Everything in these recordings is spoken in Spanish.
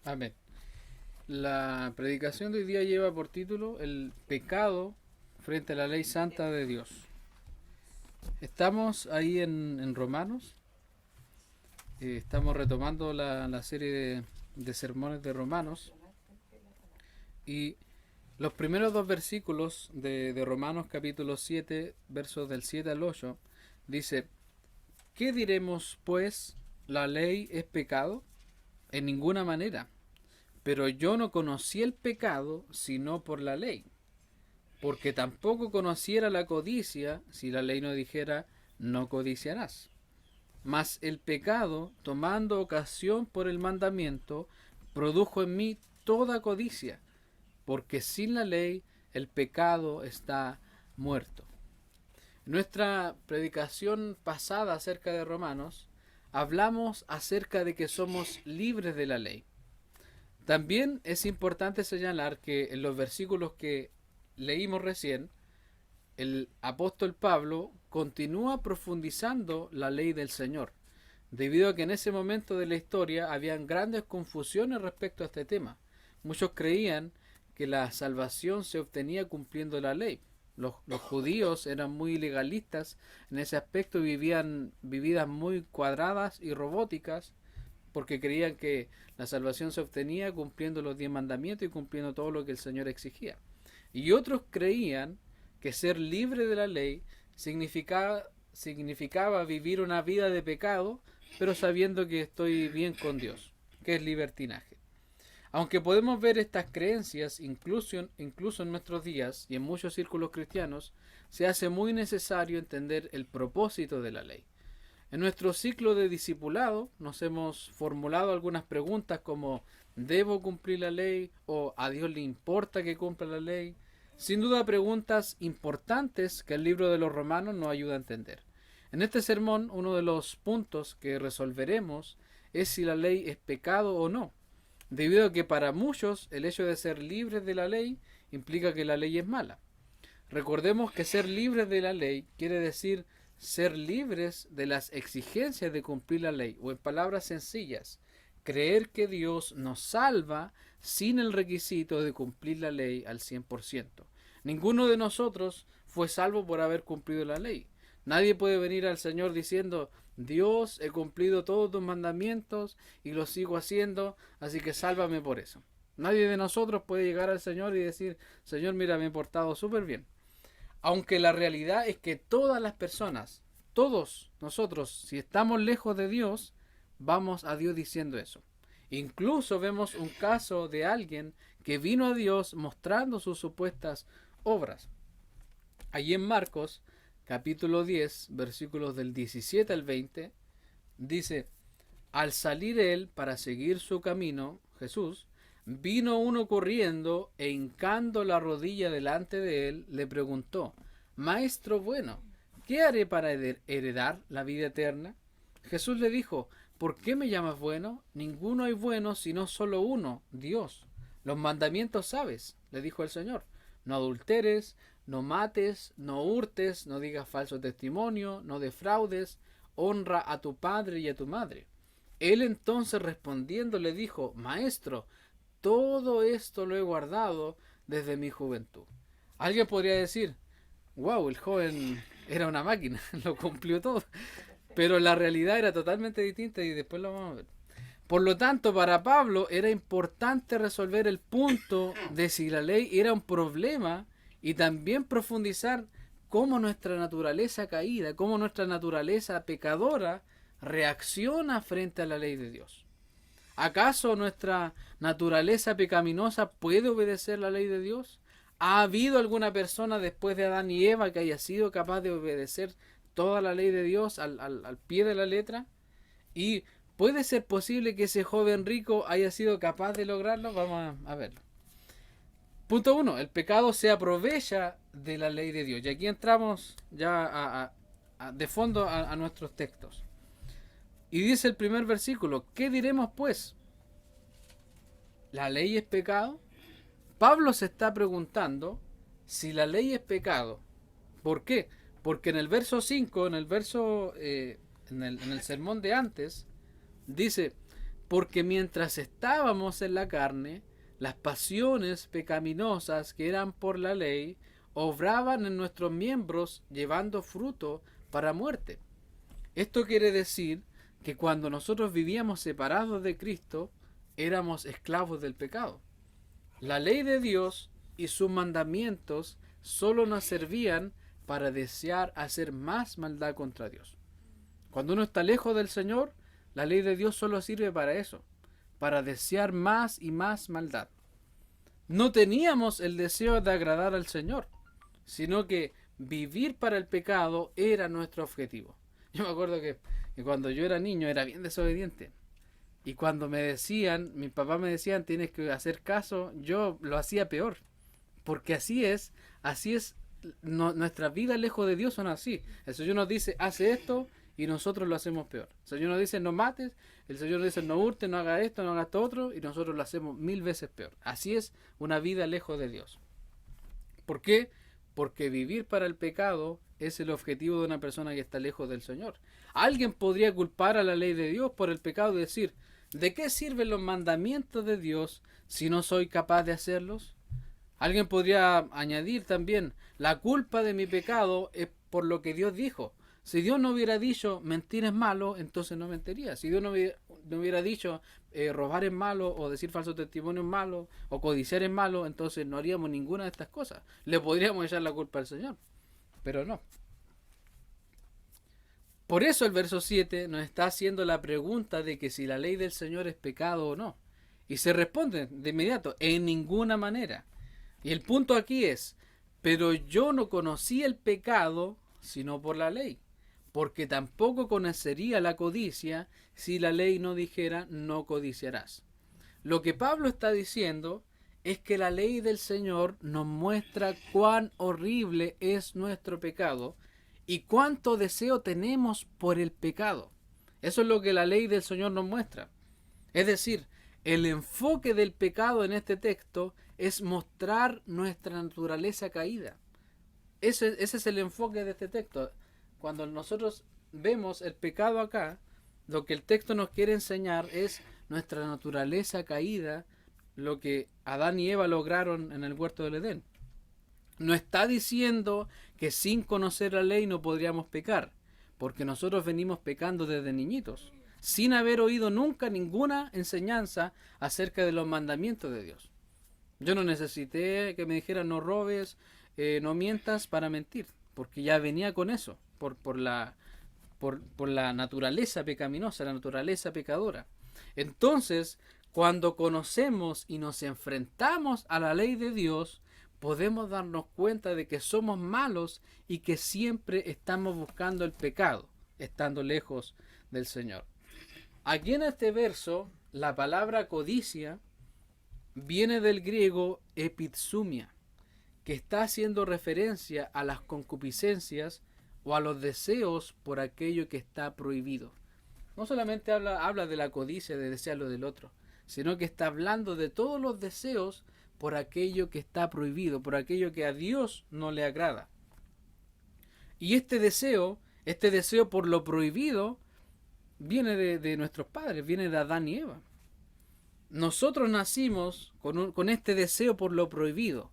Amén. La predicación de hoy día lleva por título El pecado frente a la ley santa de Dios. Estamos ahí en Romanos. Estamos retomando la serie de sermones de Romanos. Y los primeros dos versículos de Romanos capítulo 7, versos del 7 al 8, dice: ¿Qué diremos pues? ¿La ley es pecado? En ninguna manera. Pero yo no conocí el pecado sino por la ley, porque tampoco conociera la codicia si la ley no dijera no codiciarás. Mas el pecado, tomando ocasión por el mandamiento, produjo en mí toda codicia, porque sin la ley el pecado está muerto. En nuestra predicación pasada acerca de Romanos, hablamos acerca de que somos libres de la ley. También es importante señalar que en los versículos que leímos recién, el apóstol Pablo continúa profundizando la ley del Señor, debido a que en ese momento de la historia habían grandes confusiones respecto a este tema. Muchos creían que la salvación se obtenía cumpliendo la ley. Los judíos eran muy legalistas en ese aspecto y vivían vividas muy cuadradas y robóticas, porque creían que la salvación se obtenía cumpliendo los 10 mandamientos y cumpliendo todo lo que el Señor exigía. Y otros creían que ser libre de la ley significaba vivir una vida de pecado, pero sabiendo que estoy bien con Dios, que es libertinaje. Aunque podemos ver estas creencias incluso en nuestros días y en muchos círculos cristianos, se hace muy necesario entender el propósito de la ley. En nuestro ciclo de discipulado nos hemos formulado algunas preguntas como ¿debo cumplir la ley? ¿O a Dios le importa que cumpla la ley? Sin duda preguntas importantes que el libro de los Romanos nos ayuda a entender. En este sermón uno de los puntos que resolveremos es si la ley es pecado o no, debido a que para muchos el hecho de ser libres de la ley implica que la ley es mala. Recordemos que ser libres de la ley quiere decir ser libres de las exigencias de cumplir la ley, o en palabras sencillas, creer que Dios nos salva sin el requisito de cumplir la ley al 100%. Ninguno de nosotros fue salvo por haber cumplido la ley. Nadie puede venir al Señor diciendo: Dios, he cumplido todos tus mandamientos y los sigo haciendo, así que sálvame por eso. Nadie de nosotros puede llegar al Señor y decir: Señor, mira, me he portado súper bien. Aunque la realidad es que todas las personas, todos nosotros, si estamos lejos de Dios, vamos a Dios diciendo eso. Incluso vemos un caso de alguien que vino a Dios mostrando sus supuestas obras. Allí en Marcos, capítulo 10, versículos del 17 al 20, dice: al salir él para seguir su camino, Jesús, vino uno corriendo e hincando la rodilla delante de él, le preguntó: Maestro bueno, ¿qué haré para heredar la vida eterna? Jesús le dijo: ¿por qué me llamas bueno? Ninguno hay bueno sino solo uno, Dios. Los mandamientos sabes, le dijo el Señor: no adulteres, no mates, no hurtes, no digas falso testimonio, no defraudes, honra a tu padre y a tu madre. Él entonces respondiendo le dijo: Maestro, todo esto lo he guardado desde mi juventud. Alguien podría decir: wow, el joven era una máquina, lo cumplió todo. Pero la realidad era totalmente distinta y después lo vamos a ver. Por lo tanto, para Pablo era importante resolver el punto de si la ley era un problema y también profundizar cómo nuestra naturaleza caída, cómo nuestra naturaleza pecadora reacciona frente a la ley de Dios. ¿Acaso nuestra naturaleza pecaminosa puede obedecer la ley de Dios? ¿Ha habido alguna persona después de Adán y Eva que haya sido capaz de obedecer toda la ley de Dios al pie de la letra? ¿Y puede ser posible que ese joven rico haya sido capaz de lograrlo? Vamos a verlo. Punto 1. El pecado se aprovecha de la ley de Dios. Y aquí entramos ya de fondo a nuestros textos. Y dice el primer versículo: ¿qué diremos pues? ¿La ley es pecado? Pablo se está preguntando si la ley es pecado. ¿Por qué? Porque en el verso 5, en el sermón de antes, dice: Porque mientras estábamos en la carne, las pasiones pecaminosas que eran por la ley obraban en nuestros miembros llevando fruto para muerte. Esto quiere decir que cuando nosotros vivíamos separados de Cristo, éramos esclavos del pecado. La ley de Dios y sus mandamientos solo nos servían para desear hacer más maldad contra Dios. Cuando uno está lejos del Señor, la ley de Dios solo sirve para eso, para desear más y más maldad. No teníamos el deseo de agradar al Señor, sino que vivir para el pecado era nuestro objetivo. Yo me acuerdo que cuando yo era niño era bien desobediente. Y cuando mis papás me decían, tienes que hacer caso, yo lo hacía peor. Porque así es, nuestras vidas lejos de Dios son así. El Señor nos dice, hace esto, y nosotros lo hacemos peor. El Señor nos dice, no mates, el Señor nos dice, no hurtes, no hagas esto, no hagas esto otro, y nosotros lo hacemos 1000 veces peor. Así es una vida lejos de Dios. ¿Por qué? Porque vivir para el pecado es el objetivo de una persona que está lejos del Señor. Alguien podría culpar a la ley de Dios por el pecado y decir, ¿de qué sirven los mandamientos de Dios si no soy capaz de hacerlos? Alguien podría añadir también, la culpa de mi pecado es por lo que Dios dijo. Si Dios no hubiera dicho mentir es malo, entonces no mentiría. Si Dios no hubiera dicho robar es malo, o decir falso testimonio es malo, o codiciar es malo, entonces no haríamos ninguna de estas cosas. Le podríamos echar la culpa al Señor, pero no. Por eso el verso 7 nos está haciendo la pregunta de que si la ley del Señor es pecado o no. Y se responde de inmediato, en ninguna manera. Y el punto aquí es, pero yo no conocí el pecado sino por la ley, porque tampoco conocería la codicia si la ley no dijera no codiciarás. Lo que Pablo está diciendo es que la ley del Señor nos muestra cuán horrible es nuestro pecado y cuánto deseo tenemos por el pecado. Eso es lo que la ley del Señor nos muestra. Es decir, el enfoque del pecado en este texto es mostrar nuestra naturaleza caída. Ese es el enfoque de este texto. Cuando nosotros vemos el pecado acá, lo que el texto nos quiere enseñar es nuestra naturaleza caída, lo que Adán y Eva lograron en el huerto del Edén. No está diciendo que sin conocer la ley no podríamos pecar, porque nosotros venimos pecando desde niñitos, sin haber oído nunca ninguna enseñanza acerca de los mandamientos de Dios. Yo no necesité que me dijeran no robes, no mientas para mentir, porque ya venía con eso, por la naturaleza pecaminosa, la naturaleza pecadora. Entonces, cuando conocemos y nos enfrentamos a la ley de Dios, podemos darnos cuenta de que somos malos y que siempre estamos buscando el pecado, estando lejos del Señor. Aquí en este verso, la palabra codicia viene del griego epitsumia, que está haciendo referencia a las concupiscencias o a los deseos por aquello que está prohibido. No solamente habla de la codicia, de desear lo del otro, sino que está hablando de todos los deseos por aquello que está prohibido, por aquello que a Dios no le agrada. Y este deseo por lo prohibido, viene de nuestros padres, viene de Adán y Eva. Nosotros nacimos con este deseo por lo prohibido.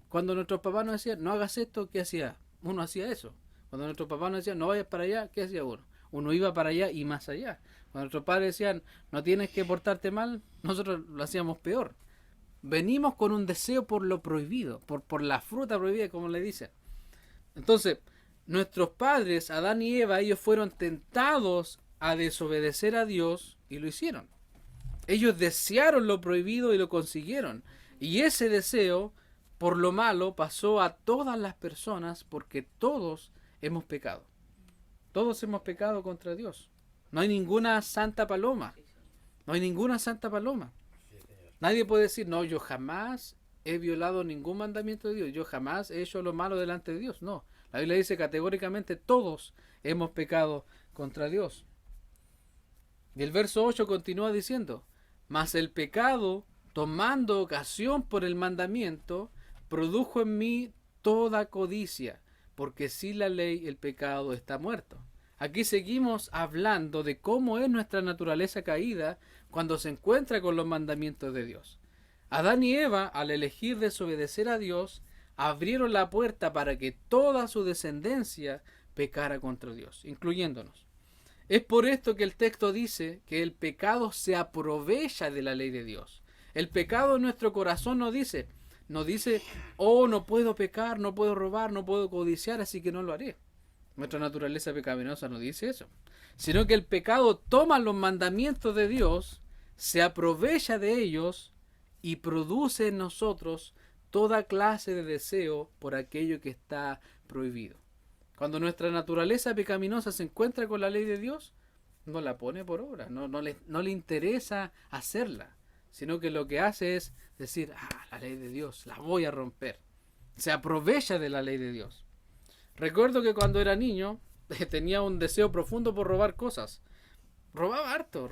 Cuando nuestros papás nos decían, no hagas esto, ¿qué hacía? Uno hacía eso. Cuando nuestros papás nos decían, no vayas para allá, ¿qué hacía uno? Uno iba para allá y más allá. Cuando nuestros padres decían, no tienes que portarte mal, nosotros lo hacíamos peor. Venimos con un deseo por lo prohibido, por la fruta prohibida, como le dicen. Entonces, nuestros padres, Adán y Eva, ellos fueron tentados a desobedecer a Dios y lo hicieron. Ellos desearon lo prohibido y lo consiguieron. Y ese deseo por lo malo pasó a todas las personas porque todos hemos pecado. Todos hemos pecado contra Dios. No hay ninguna santa paloma. No hay ninguna santa paloma. Nadie puede decir, no, yo jamás he violado ningún mandamiento de Dios. Yo jamás he hecho lo malo delante de Dios. No. La Biblia dice categóricamente, todos hemos pecado contra Dios. Y el verso 8 continúa diciendo, mas el pecado, tomando ocasión por el mandamiento, produjo en mí toda codicia, porque sin la ley el pecado está muerto. Aquí seguimos hablando de cómo es nuestra naturaleza caída cuando se encuentra con los mandamientos de Dios. Adán y Eva, al elegir desobedecer a Dios, abrieron la puerta para que toda su descendencia pecara contra Dios, incluyéndonos. Es por esto que el texto dice que el pecado se aprovecha de la ley de Dios. El pecado en nuestro corazón no dice, oh, no puedo pecar, no puedo robar, no puedo codiciar, así que no lo haré. Nuestra naturaleza pecaminosa no dice eso, sino que el pecado toma los mandamientos de Dios, se aprovecha de ellos y produce en nosotros toda clase de deseo por aquello que está prohibido. Cuando nuestra naturaleza pecaminosa se encuentra con la ley de Dios, no la pone por obra, no le interesa hacerla, sino que lo que hace es decir, la ley de Dios, la voy a romper. Se aprovecha de la ley de Dios. Recuerdo que cuando era niño tenía un deseo profundo por robar cosas. Robaba harto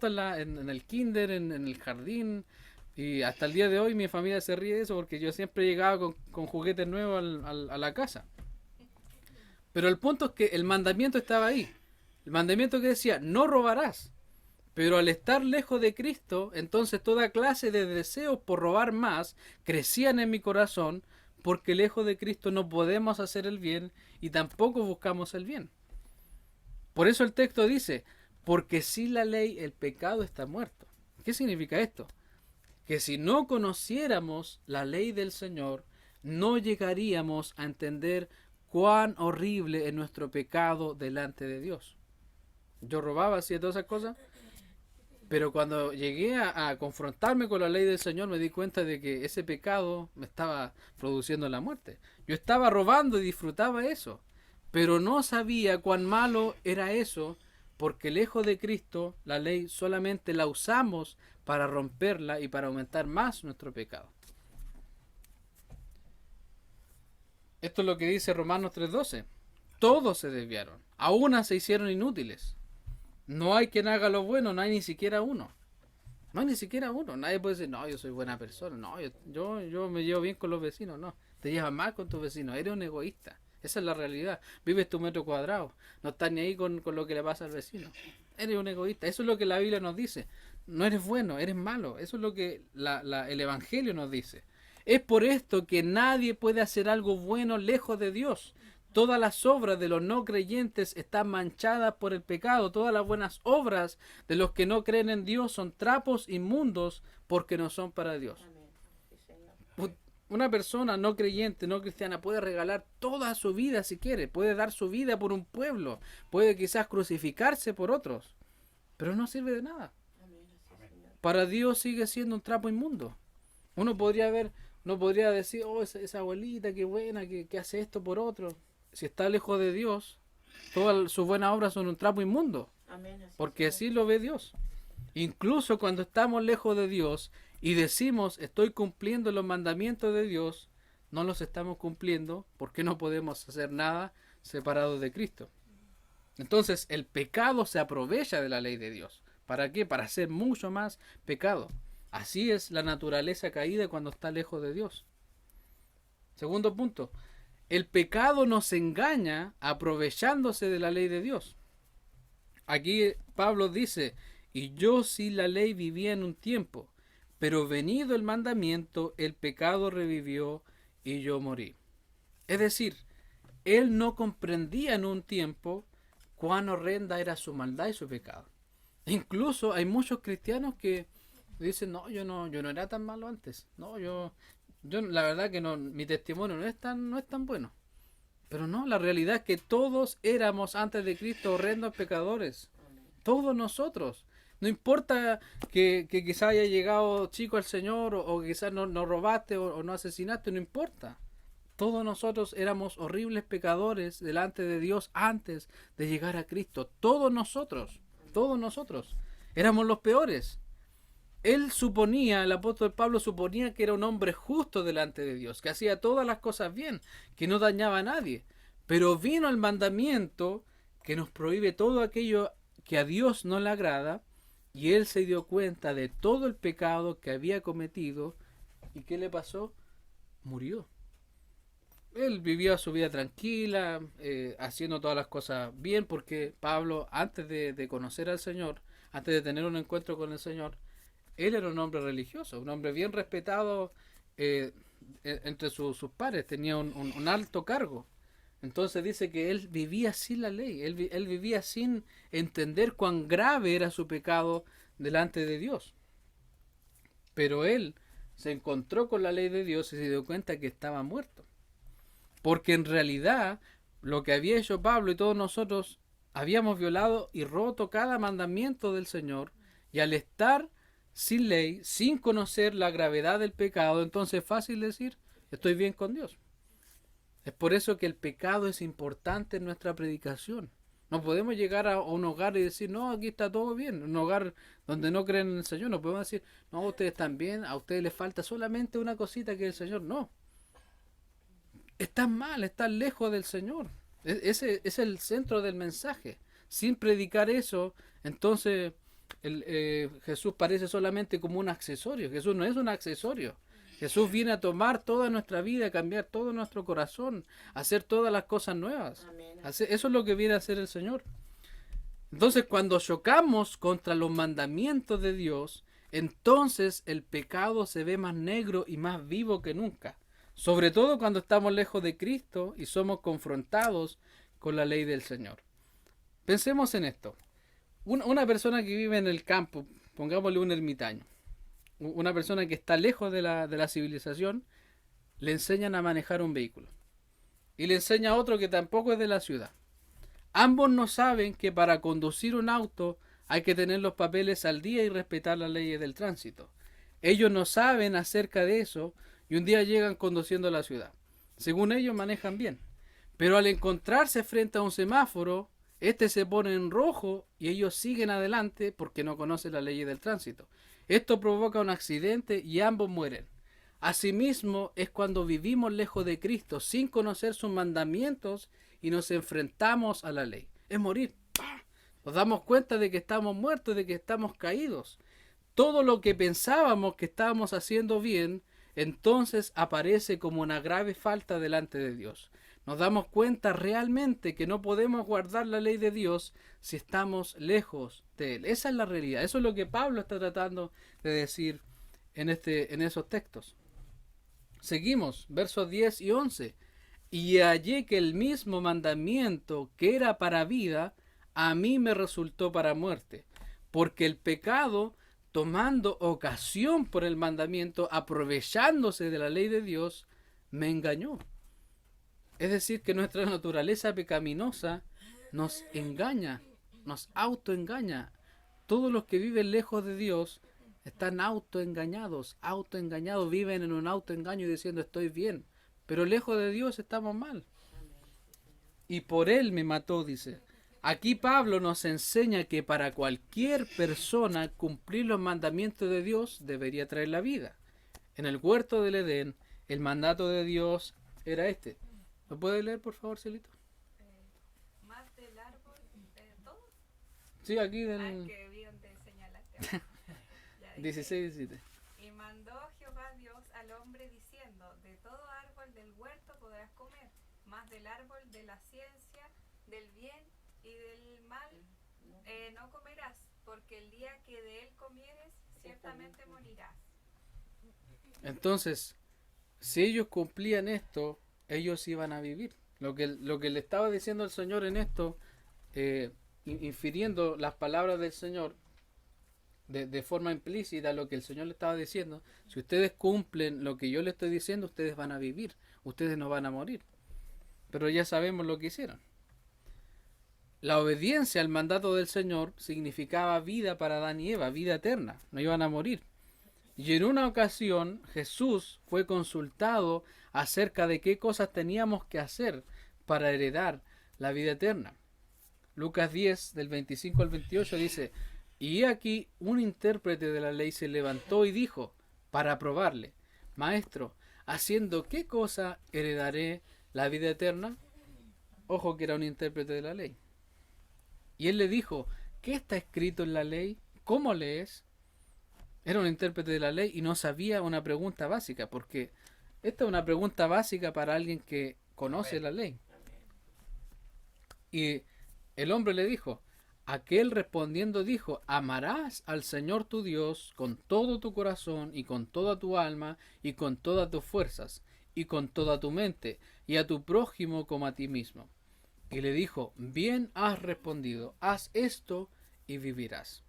en el kinder, en el jardín. Y hasta el día de hoy mi familia se ríe de eso porque yo siempre llegaba con juguetes nuevos a la casa. Pero el punto es que el mandamiento estaba ahí. El mandamiento que decía, no robarás. Pero al estar lejos de Cristo, entonces toda clase de deseos por robar más crecían en mi corazón, porque lejos de Cristo no podemos hacer el bien y tampoco buscamos el bien. Por eso el texto dice, porque sin la ley el pecado está muerto. ¿Qué significa esto? Que si no conociéramos la ley del Señor, no llegaríamos a entender cuán horrible es nuestro pecado delante de Dios. Yo robaba, hacía todas esas cosas, pero cuando llegué a confrontarme con la ley del Señor me di cuenta de que ese pecado me estaba produciendo la muerte. Yo estaba robando y disfrutaba eso, pero no sabía cuán malo era eso, porque lejos de Cristo la ley solamente la usamos para romperla y para aumentar más nuestro pecado. Esto es lo que dice Romanos 3:12. Todos se desviaron, a una se hicieron inútiles. No hay quien haga lo bueno, no hay ni siquiera uno. No hay ni siquiera uno. Nadie puede decir, no, yo soy buena persona. No, yo me llevo bien con los vecinos. No, te llevas mal con tus vecinos. Eres un egoísta. Esa es la realidad. Vives tu metro cuadrado. No estás ni ahí con lo que le pasa al vecino. Eres un egoísta. Eso es lo que la Biblia nos dice. No eres bueno, eres malo. Eso es lo que el Evangelio nos dice. Es por esto que nadie puede hacer algo bueno lejos de Dios. Todas las obras de los no creyentes están manchadas por el pecado. Todas las buenas obras de los que no creen en Dios son trapos inmundos porque no son para Dios. Una persona no creyente, no cristiana, puede regalar toda su vida si quiere. Puede dar su vida por un pueblo. Puede quizás crucificarse por otros. Pero no sirve de nada. Para Dios sigue siendo un trapo inmundo. Uno podría decir, oh, esa abuelita, qué buena, que hace esto por otro. Si está lejos de Dios, todas sus buenas obras son un trapo inmundo. Porque así lo ve Dios. Incluso cuando estamos lejos de Dios y decimos estoy cumpliendo los mandamientos de Dios, no los estamos cumpliendo porque no podemos hacer nada separado de Cristo. Entonces el pecado se aprovecha de la ley de Dios. ¿Para qué? Para hacer mucho más pecado. Así es la naturaleza caída cuando está lejos de Dios. Segundo punto. El pecado nos engaña aprovechándose de la ley de Dios. Aquí Pablo dice, y yo sin la ley vivía en un tiempo, pero venido el mandamiento, el pecado revivió y yo morí. Es decir, él no comprendía en un tiempo cuán horrenda era su maldad y su pecado. Incluso hay muchos cristianos que dicen, no, yo no era tan malo antes. No, yo la verdad que no, mi testimonio no es tan bueno. Pero no, la realidad es que todos éramos antes de Cristo horrendos pecadores. Todos nosotros. No importa que quizás haya llegado chico al Señor o quizás no robaste o no asesinaste, no importa. Todos nosotros éramos horribles pecadores delante de Dios antes de llegar a Cristo. Todos nosotros éramos los peores. El apóstol Pablo suponía que era un hombre justo delante de Dios, que hacía todas las cosas bien, que no dañaba a nadie. Pero vino el mandamiento que nos prohíbe todo aquello que a Dios no le agrada, y él se dio cuenta de todo el pecado que había cometido, y ¿qué le pasó? Murió. él vivía su vida tranquila, haciendo todas las cosas bien, porque Pablo, antes de conocer al Señor, antes de tener un encuentro con el Señor, él era un hombre religioso, un hombre bien respetado eh, entre sus pares, tenía un alto cargo. Entonces dice que él vivía sin la ley, él vivía sin entender cuán grave era su pecado delante de Dios. Pero él se encontró con la ley de Dios y se dio cuenta que estaba muerto. Porque en realidad lo que había hecho Pablo y todos nosotros habíamos violado y roto cada mandamiento del Señor, y al estar sin ley, sin conocer la gravedad del pecado, entonces es fácil decir, estoy bien con Dios. Es por eso que el pecado es importante en nuestra predicación. No podemos llegar a un hogar y decir, no, aquí está todo bien. Un hogar donde no creen en el Señor. No podemos decir, no, ustedes están bien, a ustedes les falta solamente una cosita que el Señor. No. Están mal, están lejos del Señor. Ese es el centro del mensaje. Sin predicar eso, entonces Jesús parece solamente como un accesorio. Jesús no es un accesorio. Jesús viene a tomar toda nuestra vida, a cambiar todo nuestro corazón, a hacer todas las cosas nuevas. Eso es lo que viene a hacer el Señor. Entonces, cuando chocamos contra los mandamientos de Dios, entonces el pecado se ve más negro y más vivo que nunca. Sobre todo cuando estamos lejos de Cristo y somos confrontados con la ley del Señor. Pensemos en esto. Una persona que vive en el campo, pongámosle un ermitaño, una persona que está lejos de la civilización, le enseñan a manejar un vehículo. Y le enseña a otro que tampoco es de la ciudad. Ambos no saben que para conducir un auto hay que tener los papeles al día y respetar las leyes del tránsito. Ellos no saben acerca de eso y un día llegan conduciendo a la ciudad. Según ellos manejan bien. Pero al encontrarse frente a un semáforo, este se pone en rojo y ellos siguen adelante porque no conocen las leyes del tránsito. Esto provoca un accidente y ambos mueren. Asimismo es cuando vivimos lejos de Cristo sin conocer sus mandamientos y nos enfrentamos a la ley. Es morir. ¡Pah! Nos damos cuenta de que estamos muertos, de que estamos caídos. Todo lo que pensábamos que estábamos haciendo bien, entonces aparece como una grave falta delante de Dios. Nos damos cuenta realmente que no podemos guardar la ley de Dios si estamos lejos de Él. Esa es la realidad. Eso es lo que Pablo está tratando de decir en esos textos. Seguimos, versos 10 y 11. Y hallé que el mismo mandamiento que era para vida, a mí me resultó para muerte. Porque el pecado, tomando ocasión por el mandamiento, aprovechándose de la ley de Dios, me engañó. Es decir, que nuestra naturaleza pecaminosa nos engaña, nos autoengaña. Todos los que viven lejos de Dios están autoengañados, viven en un autoengaño diciendo estoy bien, pero lejos de Dios estamos mal. Y por Él me mató, dice. Aquí Pablo nos enseña que para cualquier persona cumplir los mandamientos de Dios debería traer la vida. En el huerto del Edén, el mandato de Dios era este. ¿Lo puede leer, por favor, Celito? Más del árbol de todo. Sí, aquí del Que vi donde señalaste. 16, 17. Y mandó Jehová Dios al hombre diciendo, de todo árbol del huerto podrás comer, más del árbol de la ciencia, del bien y del mal no comerás, porque el día que de él comieres, ciertamente morirás. Entonces, si ellos cumplían esto, ellos iban a vivir. Lo que le estaba diciendo el Señor en esto, infiriendo las palabras del Señor de forma implícita, lo que el Señor le estaba diciendo, si ustedes cumplen lo que yo les estoy diciendo, ustedes van a vivir, ustedes no van a morir. Pero ya sabemos lo que hicieron. La obediencia al mandato del Señor significaba vida para Adán y Eva, vida eterna, no iban a morir. Y en una ocasión Jesús fue consultado acerca de qué cosas teníamos que hacer para heredar la vida eterna. Lucas 10, del 25 al 28 dice, y aquí un intérprete de la ley se levantó y dijo, para probarle, Maestro, ¿haciendo qué cosa heredaré la vida eterna? Ojo que era un intérprete de la ley. Y él le dijo, ¿qué está escrito en la ley? ¿Cómo lees? Era un intérprete de la ley y no sabía una pregunta básica, porque esta es una pregunta básica para alguien que conoce la ley. Y el hombre le dijo, aquel respondiendo dijo, amarás al Señor tu Dios con todo tu corazón y con toda tu alma y con todas tus fuerzas y con toda tu mente y a tu prójimo como a ti mismo. Y le dijo, bien has respondido, haz esto y vivirás.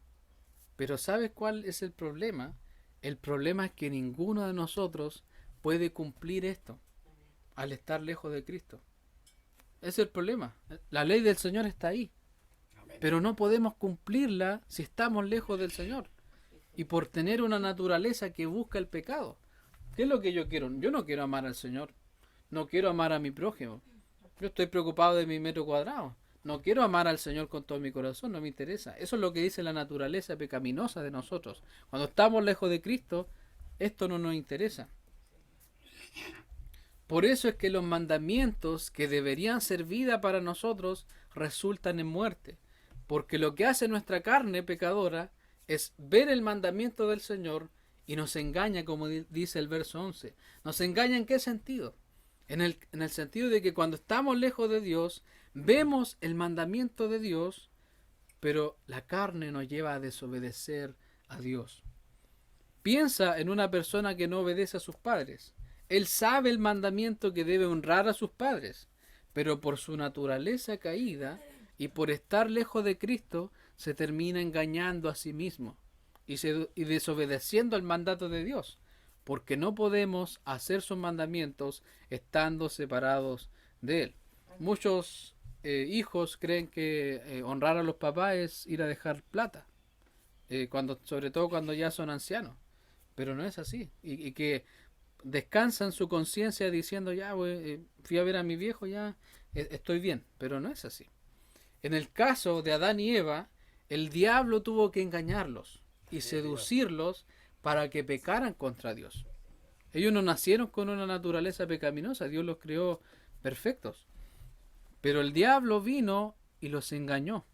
Pero ¿sabes cuál es el problema? El problema es que ninguno de nosotros puede cumplir esto al estar lejos de Cristo. Ese es el problema. La ley del Señor está ahí, pero no podemos cumplirla si estamos lejos del Señor y por tener una naturaleza que busca el pecado. ¿Qué es lo que yo quiero? Yo no quiero amar al Señor, no quiero amar a mi prójimo. Yo estoy preocupado de mi metro cuadrado. No quiero amar al Señor con todo mi corazón, no me interesa. Eso es lo que dice la naturaleza pecaminosa de nosotros. Cuando estamos lejos de Cristo, esto no nos interesa. Por eso es que los mandamientos que deberían ser vida para nosotros resultan en muerte. Porque lo que hace nuestra carne pecadora es ver el mandamiento del Señor y nos engaña, como dice el verso 11. ¿Nos engaña en qué sentido? En el sentido de que cuando estamos lejos de Dios, vemos el mandamiento de Dios, pero la carne nos lleva a desobedecer a Dios. Piensa en una persona que no obedece a sus padres. Él sabe el mandamiento que debe honrar a sus padres, pero por su naturaleza caída y por estar lejos de Cristo, se termina engañando a sí mismo y desobedeciendo el mandato de Dios, porque no podemos hacer sus mandamientos estando separados de Él. Muchos hijos creen que honrar a los papás es ir a dejar plata, sobre todo cuando ya son ancianos, pero no es así, y que descansan su conciencia diciendo ya fui a ver a mi viejo, ya estoy bien, pero no es así. En el caso de Adán y Eva, el diablo tuvo que engañarlos y seducirlos para que pecaran contra Dios. Ellos no nacieron con una naturaleza pecaminosa, Dios los creó perfectos, pero el diablo vino y los engañó.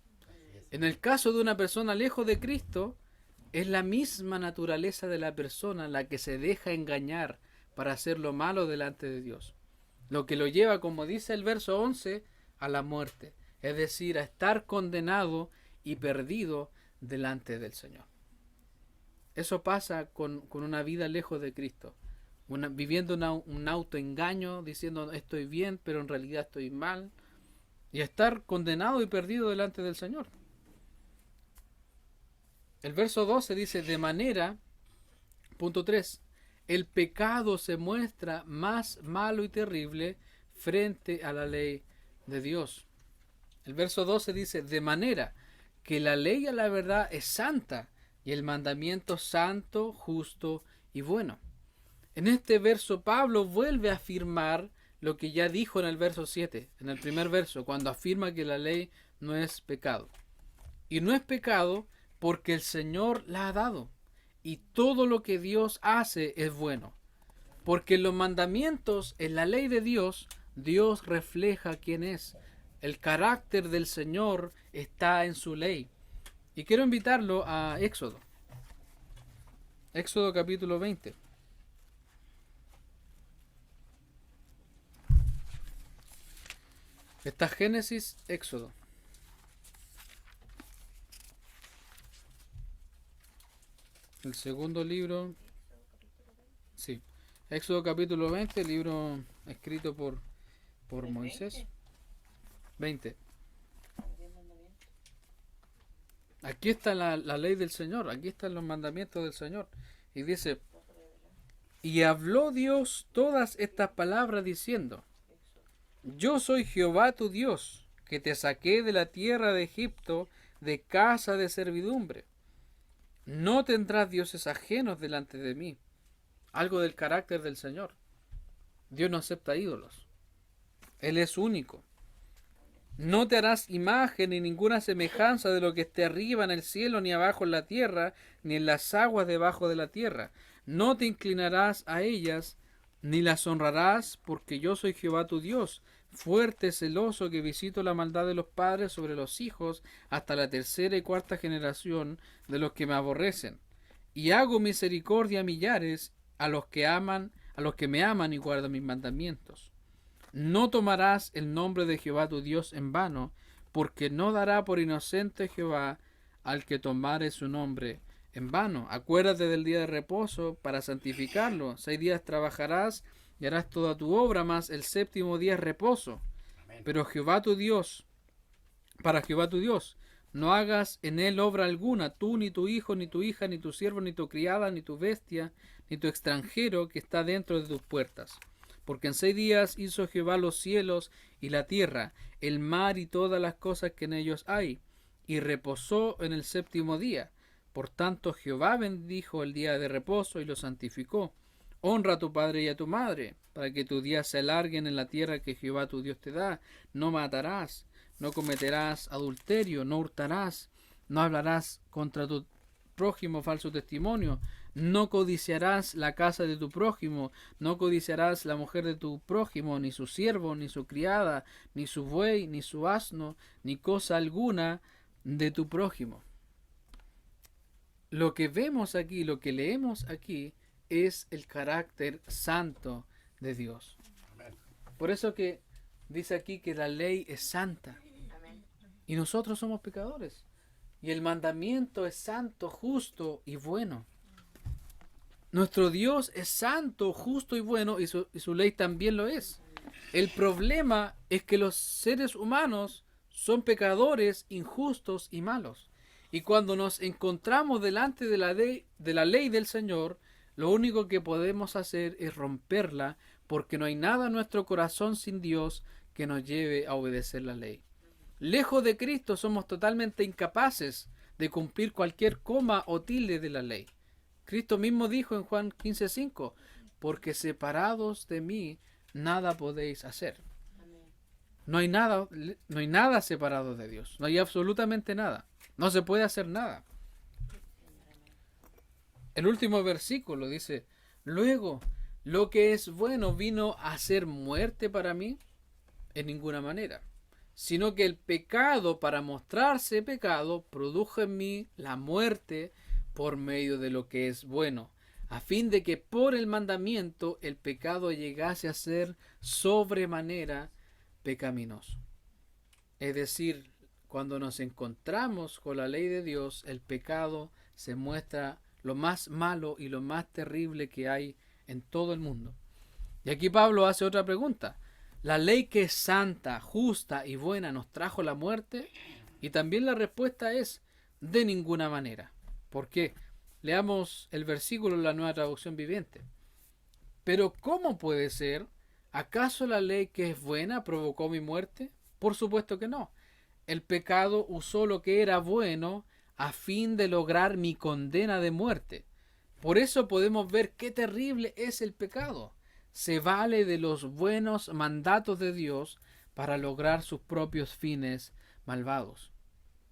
En el caso de una persona lejos de Cristo, es la misma naturaleza de la persona la que se deja engañar para hacer lo malo delante de Dios, lo que lo lleva, como dice el verso 11, a la muerte, es decir, a estar condenado y perdido delante del Señor. Eso pasa con una vida lejos de Cristo, viviendo un autoengaño, diciendo estoy bien, pero en realidad estoy mal, y estar condenado y perdido delante del Señor. El verso 12 dice, de manera, punto 3, el pecado se muestra más malo y terrible frente a la ley de Dios. El verso 12 dice, de manera que la ley a la verdad es santa y el mandamiento santo, justo y bueno. En este verso Pablo vuelve a afirmar lo que ya dijo en el verso 7, en el primer verso, cuando afirma que la ley no es pecado. Y no es pecado porque el Señor la ha dado. Y todo lo que Dios hace es bueno. Porque en los mandamientos, en la ley de Dios, Dios refleja quién es. El carácter del Señor está en su ley. Y quiero invitarlo a Éxodo. Éxodo capítulo 20. Está Génesis, Éxodo. El segundo libro. Sí. Éxodo capítulo 20, libro escrito por Moisés. 20. Aquí está la ley del Señor, aquí están los mandamientos del Señor. Y dice, y habló Dios todas estas palabras diciendo, yo soy Jehová tu Dios, que te saqué de la tierra de Egipto, de casa de servidumbre. No tendrás dioses ajenos delante de mí. Algo del carácter del Señor. Dios no acepta ídolos. Él es único. No te harás imagen ni ninguna semejanza de lo que esté arriba en el cielo, ni abajo en la tierra, ni en las aguas debajo de la tierra. No te inclinarás a ellas, ni las honrarás, porque yo soy Jehová tu Dios, fuerte, celoso, que visito la maldad de los padres sobre los hijos, hasta la tercera y cuarta generación de los que me aborrecen. Y hago misericordia a millares, a los que me aman y guardan mis mandamientos. No tomarás el nombre de Jehová tu Dios en vano, porque no dará por inocente Jehová al que tomare su nombre en vano. Acuérdate del día de reposo para santificarlo. 6 días trabajarás y harás toda tu obra, mas el séptimo día es reposo. Pero Jehová tu Dios, para Jehová tu Dios, no hagas en él obra alguna, tú, ni tu hijo, ni tu hija, ni tu siervo, ni tu criada, ni tu bestia, ni tu extranjero que está dentro de tus puertas. Porque en 6 días hizo Jehová los cielos y la tierra, el mar y todas las cosas que en ellos hay, y reposó en el séptimo día. Por tanto Jehová bendijo el día de reposo y lo santificó. Honra a tu padre y a tu madre, para que tus días se alarguen en la tierra que Jehová tu Dios te da. No matarás, no cometerás adulterio, no hurtarás, no hablarás contra tu prójimo falso testimonio, no codiciarás la casa de tu prójimo, no codiciarás la mujer de tu prójimo, ni su siervo, ni su criada, ni su buey, ni su asno, ni cosa alguna de tu prójimo. Lo que vemos aquí, lo que leemos aquí, es el carácter santo de Dios. Por eso que dice aquí que la ley es santa. Y nosotros somos pecadores. Y el mandamiento es santo, justo y bueno. Nuestro Dios es santo, justo y bueno, y su ley también lo es. El problema es que los seres humanos son pecadores, injustos y malos. Y cuando nos encontramos delante de la ley del Señor, lo único que podemos hacer es romperla, porque no hay nada en nuestro corazón sin Dios que nos lleve a obedecer la ley. Lejos de Cristo somos totalmente incapaces de cumplir cualquier coma o tilde de la ley. Cristo mismo dijo en Juan 15:5, porque separados de mí nada podéis hacer. No hay nada separado de Dios, no hay absolutamente nada, no se puede hacer nada. El último versículo dice, luego, lo que es bueno vino a ser muerte para mí, en ninguna manera, sino que el pecado, para mostrarse pecado, produjo en mí la muerte por medio de lo que es bueno, a fin de que por el mandamiento el pecado llegase a ser sobremanera pecaminoso. Es decir, cuando nos encontramos con la ley de Dios, el pecado se muestra lo más malo y lo más terrible que hay en todo el mundo. Y aquí Pablo hace otra pregunta. ¿La ley que es santa, justa y buena nos trajo la muerte? Y también la respuesta es de ninguna manera. ¿Por qué? Leamos el versículo en la Nueva Traducción Viviente. Pero ¿cómo puede ser? ¿Acaso la ley que es buena provocó mi muerte? Por supuesto que no. El pecado usó lo que era bueno a fin de lograr mi condena de muerte. Por eso podemos ver qué terrible es el pecado. Se vale de los buenos mandatos de Dios para lograr sus propios fines malvados.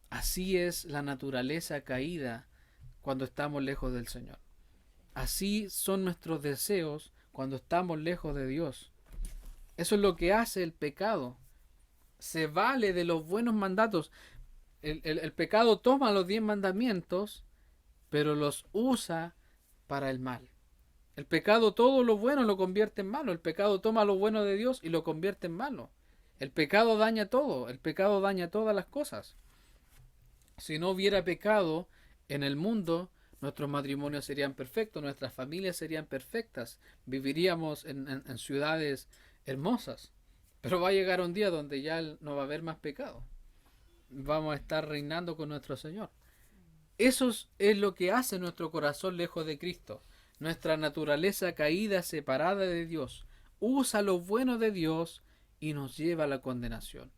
Así es la naturaleza caída cuando estamos lejos del Señor. Así son nuestros deseos cuando estamos lejos de Dios. Eso es lo que hace el pecado. Se vale de los buenos mandatos. El pecado toma los 10 mandamientos, pero los usa para el mal. El pecado todo lo bueno lo convierte en malo. El pecado toma lo bueno de Dios y lo convierte en malo. El pecado daña todo. El pecado daña todas las cosas. Si no hubiera pecado en el mundo, nuestros matrimonios serían perfectos, nuestras familias serían perfectas, viviríamos en ciudades hermosas. Pero va a llegar un día donde ya no va a haber más pecado. Vamos a estar reinando con nuestro Señor. Eso es lo que hace nuestro corazón lejos de Cristo. Nuestra naturaleza caída, separada de Dios, usa lo bueno de Dios y nos lleva a la condenación.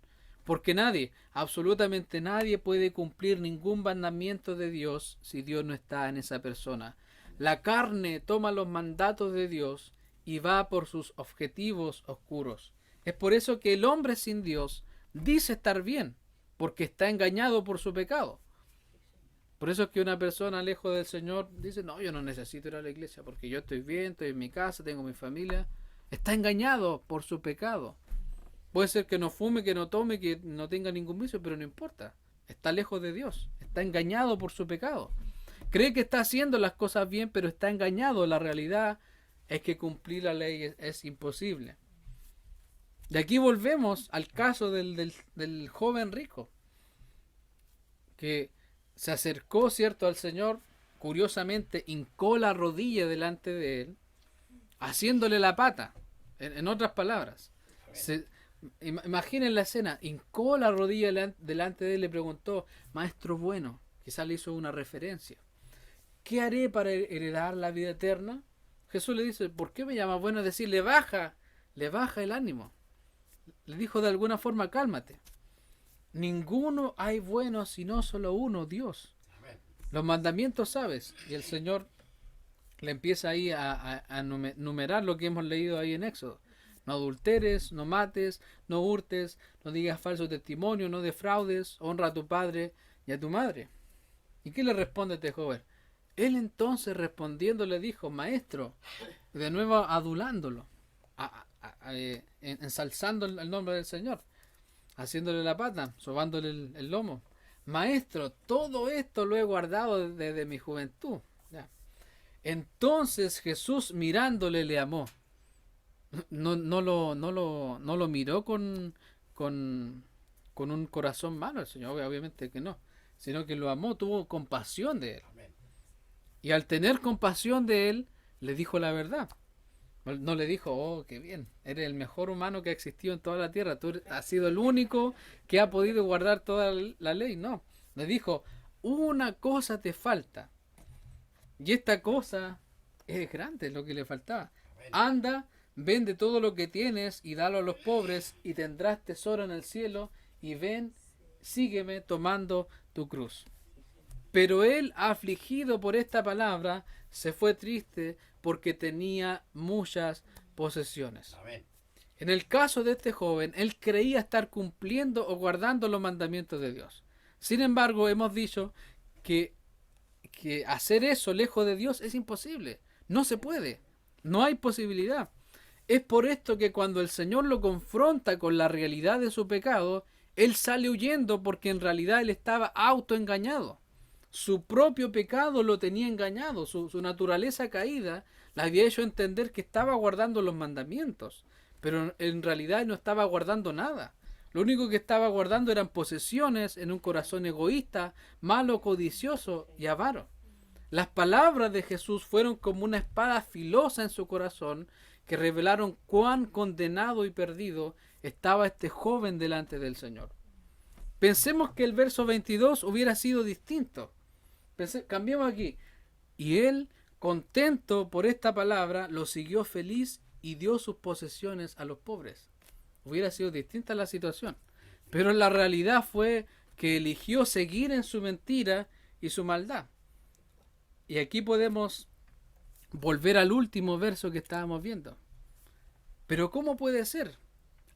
Porque nadie, absolutamente nadie, puede cumplir ningún mandamiento de Dios si Dios no está en esa persona. La carne toma los mandatos de Dios y va por sus objetivos oscuros. Es por eso que el hombre sin Dios dice estar bien, porque está engañado por su pecado. Por eso es que una persona lejos del Señor dice, no, yo no necesito ir a la iglesia porque yo estoy bien, estoy en mi casa, tengo mi familia. Está engañado por su pecado. Puede ser que no fume, que no tome, que no tenga ningún vicio, pero no importa. Está lejos de Dios. Está engañado por su pecado. Cree que está haciendo las cosas bien, pero está engañado. La realidad es que cumplir la ley es imposible. De aquí volvemos al caso del joven rico, que se acercó, ¿cierto?, al Señor, curiosamente hincó la rodilla delante de él, haciéndole la pata. En otras palabras, imaginen la escena, hincó la rodilla delante de él y le preguntó, maestro bueno, quizás le hizo una referencia, ¿qué haré para heredar la vida eterna? Jesús le dice, ¿por qué me llamas bueno? Es decir, le baja el ánimo. Le dijo de alguna forma, cálmate. Ninguno hay bueno sino solo uno, Dios. Amén. Los mandamientos sabes. Y el Señor le empieza ahí a numerar lo que hemos leído ahí en Éxodo. No adulteres, no mates, no hurtes, no digas falso testimonio, no defraudes, honra a tu padre y a tu madre. ¿Y qué le responde este joven? Él entonces respondiendo le dijo, maestro, de nuevo adulándolo, ensalzando el nombre del Señor, haciéndole la pata, sobándole el lomo. Maestro, todo esto lo he guardado desde mi juventud. Ya. Entonces Jesús mirándole le amó. No lo miró con un corazón malo el Señor, obviamente que no, sino que lo amó, tuvo compasión de él. Y al tener compasión de él, le dijo la verdad. No le dijo, oh, qué bien, eres el mejor humano que ha existido en toda la tierra, tú has sido el único que ha podido guardar toda la ley. No, le dijo, una cosa te falta. Y esta cosa es grande, lo que le faltaba. Anda, vende todo lo que tienes y dalo a los pobres y tendrás tesoro en el cielo y ven, sígueme tomando tu cruz. Pero él, afligido por esta palabra, se fue triste porque tenía muchas posesiones. Amén. En el caso de este joven, él creía estar cumpliendo o guardando los mandamientos de Dios. Sin embargo, hemos dicho que hacer eso lejos de Dios es imposible. No se puede. No hay posibilidad. Es por esto que cuando el Señor lo confronta con la realidad de su pecado, él sale huyendo porque en realidad él estaba autoengañado. Su propio pecado lo tenía engañado, su naturaleza caída le había hecho entender que estaba guardando los mandamientos, pero en realidad no estaba guardando nada. Lo único que estaba guardando eran posesiones en un corazón egoísta, malo, codicioso y avaro. Las palabras de Jesús fueron como una espada filosa en su corazón que revelaron cuán condenado y perdido estaba este joven delante del Señor. Pensemos que el verso 22 hubiera sido distinto. Cambiemos aquí. Y él, contento por esta palabra, lo siguió feliz y dio sus posesiones a los pobres. Hubiera sido distinta la situación. Pero la realidad fue que eligió seguir en su mentira y su maldad. Y aquí podemos volver al último verso que estábamos viendo. Pero ¿cómo puede ser?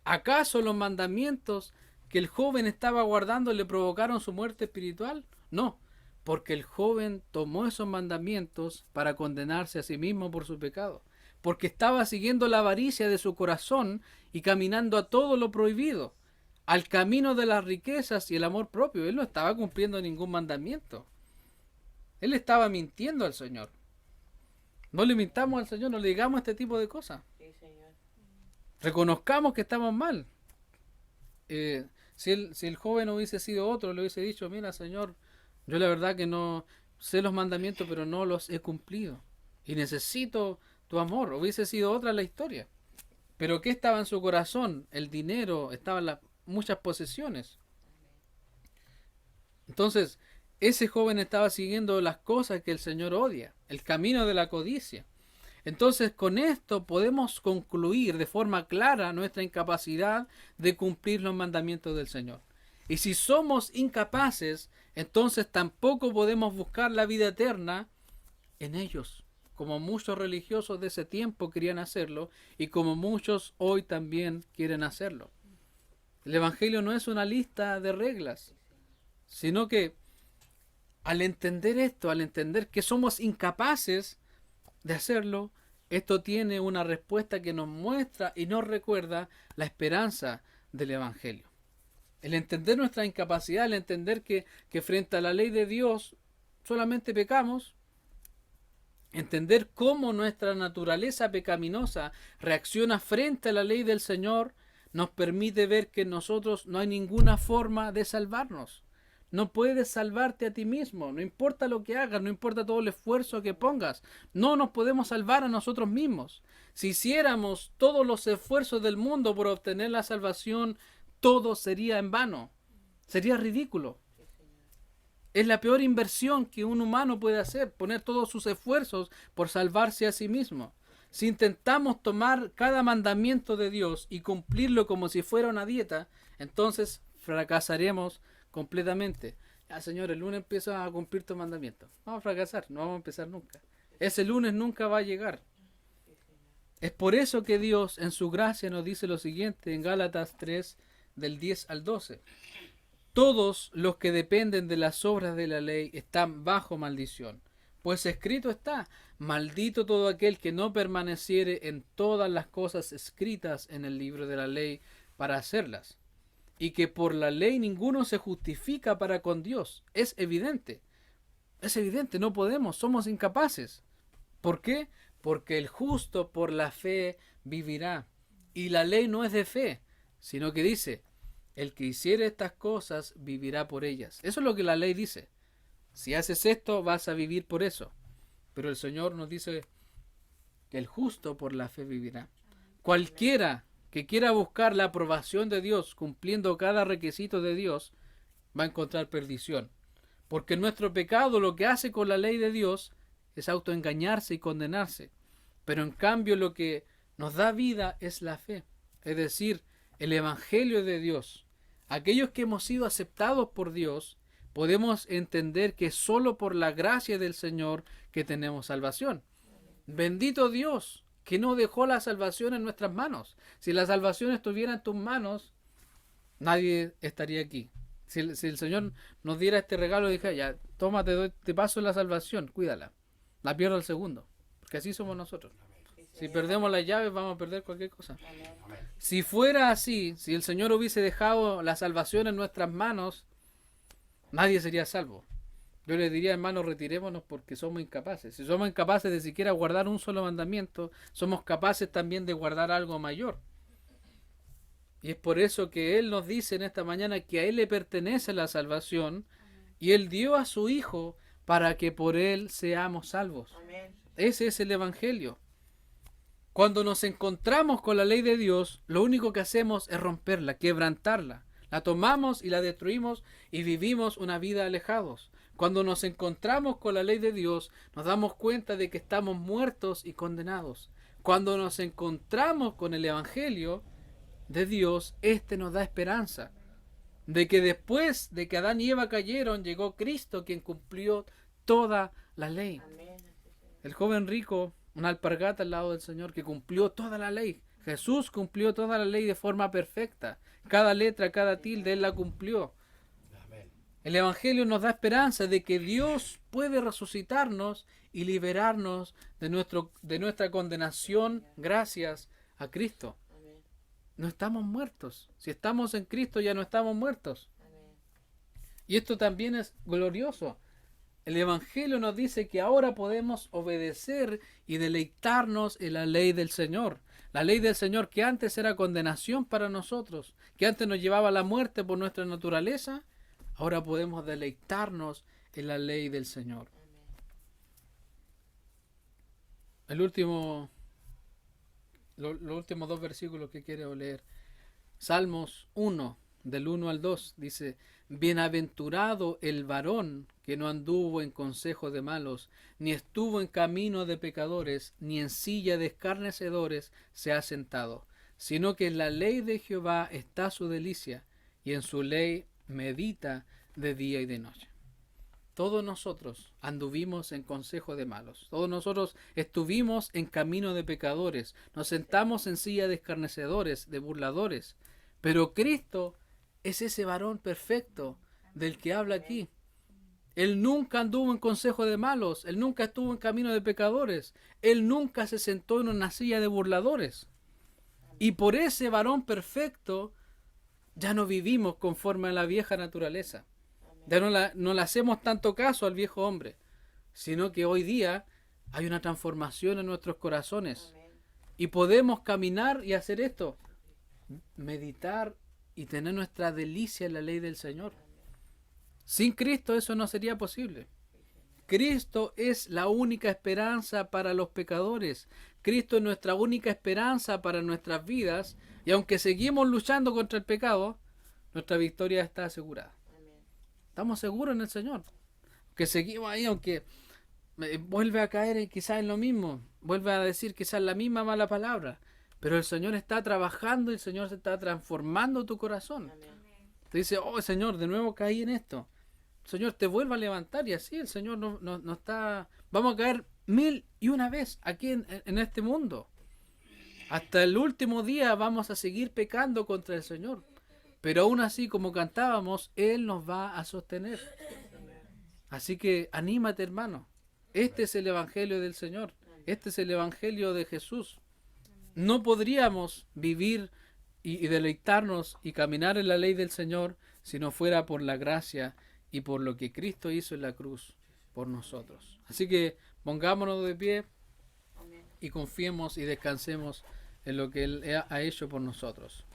¿Acaso los mandamientos que el joven estaba guardando le provocaron su muerte espiritual? No, porque el joven tomó esos mandamientos para condenarse a sí mismo por su pecado, porque estaba siguiendo la avaricia de su corazón y caminando a todo lo prohibido, al camino de las riquezas y el amor propio. Él no estaba cumpliendo ningún mandamiento. Él estaba mintiendo al Señor. No le mintamos al Señor, no le digamos este tipo de cosas. Sí, Señor. Reconozcamos que estamos mal. Si el joven hubiese sido otro, le hubiese dicho, mira, Señor, yo la verdad que no sé los mandamientos, pero no los he cumplido. Y necesito tu amor. Hubiese sido otra la historia. Pero ¿qué estaba en su corazón? El dinero, estaban muchas posesiones. Entonces, ese joven estaba siguiendo las cosas que el Señor odia, el camino de la codicia. Entonces, con esto podemos concluir de forma clara nuestra incapacidad de cumplir los mandamientos del Señor. Y si somos incapaces, entonces tampoco podemos buscar la vida eterna en ellos, como muchos religiosos de ese tiempo querían hacerlo y como muchos hoy también quieren hacerlo. El Evangelio no es una lista de reglas, sino que al entender esto, al entender que somos incapaces de hacerlo, esto tiene una respuesta que nos muestra y nos recuerda la esperanza del Evangelio. El entender nuestra incapacidad, el entender que frente a la ley de Dios solamente pecamos, entender cómo nuestra naturaleza pecaminosa reacciona frente a la ley del Señor, nos permite ver que en nosotros no hay ninguna forma de salvarnos. No puedes salvarte a ti mismo, no importa lo que hagas, no importa todo el esfuerzo que pongas, no nos podemos salvar a nosotros mismos. Si hiciéramos todos los esfuerzos del mundo por obtener la salvación, todo sería en vano, sería ridículo. Es la peor inversión que un humano puede hacer, poner todos sus esfuerzos por salvarse a sí mismo. Si intentamos tomar cada mandamiento de Dios y cumplirlo como si fuera una dieta, entonces fracasaremos completamente. Señor, el lunes empiezo a cumplir tu mandamiento. Vamos a fracasar, no vamos a empezar nunca. Ese lunes nunca va a llegar. Es por eso que Dios en su gracia nos dice lo siguiente en Gálatas 3 del 10 al 12. Todos los que dependen de las obras de la ley están bajo maldición. Pues escrito está, maldito todo aquel que no permaneciere en todas las cosas escritas en el libro de la ley para hacerlas. Y que por la ley ninguno se justifica para con Dios. Es evidente, no podemos, somos incapaces. ¿Por qué? Porque el justo por la fe vivirá. Y la ley no es de fe, sino que dice, el que hiciere estas cosas vivirá por ellas. Eso es lo que la ley dice. Si haces esto, vas a vivir por eso. Pero el Señor nos dice que el justo por la fe vivirá. Cualquiera que quiera buscar la aprobación de Dios cumpliendo cada requisito de Dios, va a encontrar perdición. Porque nuestro pecado lo que hace con la ley de Dios es autoengañarse y condenarse. Pero en cambio lo que nos da vida es la fe. Es decir, el Evangelio de Dios. Aquellos que hemos sido aceptados por Dios, podemos entender que es solo por la gracia del Señor que tenemos salvación. Bendito Dios, que no dejó la salvación en nuestras manos. Si la salvación estuviera en tus manos, nadie estaría aquí. Si el Señor nos diera este regalo y dijera, ya, toma, te paso la salvación, cuídala. La pierdo al segundo. Porque así somos nosotros. Si perdemos las llaves, vamos a perder cualquier cosa. Si fuera así, si el Señor hubiese dejado la salvación en nuestras manos, nadie sería salvo. Yo le diría, hermanos, retirémonos porque somos incapaces. Si somos incapaces de siquiera guardar un solo mandamiento, somos capaces también de guardar algo mayor. Y es por eso que Él nos dice en esta mañana que a Él le pertenece la salvación y Él dio a su Hijo para que por Él seamos salvos. Amén. Ese es el Evangelio. Cuando nos encontramos con la ley de Dios, lo único que hacemos es romperla, quebrantarla. La tomamos y la destruimos y vivimos una vida alejados. Cuando nos encontramos con la ley de Dios, nos damos cuenta de que estamos muertos y condenados. Cuando nos encontramos con el Evangelio de Dios, este nos da esperanza de que después de que Adán y Eva cayeron, llegó Cristo quien cumplió toda la ley. El joven rico, una alpargata al lado del Señor que cumplió toda la ley. Jesús cumplió toda la ley de forma perfecta. Cada letra, cada tilde, Él la cumplió. El Evangelio nos da esperanza de que Dios puede resucitarnos y liberarnos de nuestra condenación gracias a Cristo. No estamos muertos. Si estamos en Cristo ya no estamos muertos. Y esto también es glorioso. El Evangelio nos dice que ahora podemos obedecer y deleitarnos en la ley del Señor. La ley del Señor que antes era condenación para nosotros, que antes nos llevaba a la muerte por nuestra naturaleza, ahora podemos deleitarnos en la ley del Señor. Los últimos dos versículos que quiero leer. Salmos 1, del 1 al 2, dice: Bienaventurado el varón que no anduvo en consejo de malos, ni estuvo en camino de pecadores, ni en silla de escarnecedores se ha sentado, sino que en la ley de Jehová está su delicia, y en su ley medita de día y de noche. Todos nosotros anduvimos en consejo de malos. Todos nosotros estuvimos en camino de pecadores. Nos sentamos en silla de escarnecedores, de burladores. Pero Cristo es ese varón perfecto del que habla aquí. Él nunca anduvo en consejo de malos. Él nunca estuvo en camino de pecadores. Él nunca se sentó en una silla de burladores. Y por ese varón perfecto ya no vivimos conforme a la vieja naturaleza. Ya no le hacemos tanto caso al viejo hombre, sino que hoy día hay una transformación en nuestros corazones. Y podemos caminar y hacer esto. meditar y tener nuestra delicia en la ley del Señor. Sin Cristo eso no sería posible. Cristo es la única esperanza para los pecadores. Cristo es nuestra única esperanza para nuestras vidas. Y aunque seguimos luchando contra el pecado, nuestra victoria está asegurada. Estamos seguros en el Señor. Que seguimos ahí, aunque vuelve a caer quizás en lo mismo. Vuelve a decir quizás la misma mala palabra. Pero el Señor está trabajando y el Señor se está transformando tu corazón. Te dice, oh Señor, de nuevo caí en esto. El Señor te vuelve a levantar y así el Señor no está... Vamos a caer 1001 vez aquí en este mundo. Hasta el último día vamos a seguir pecando contra el Señor. Pero aún así, como cantábamos, Él nos va a sostener. Así que anímate, hermano. Este es el Evangelio del Señor. Este es el Evangelio de Jesús. No podríamos vivir y deleitarnos y caminar en la ley del Señor si no fuera por la gracia y por lo que Cristo hizo en la cruz por nosotros. Así que pongámonos de pie y confiemos y descansemos en lo que Él ha hecho por nosotros.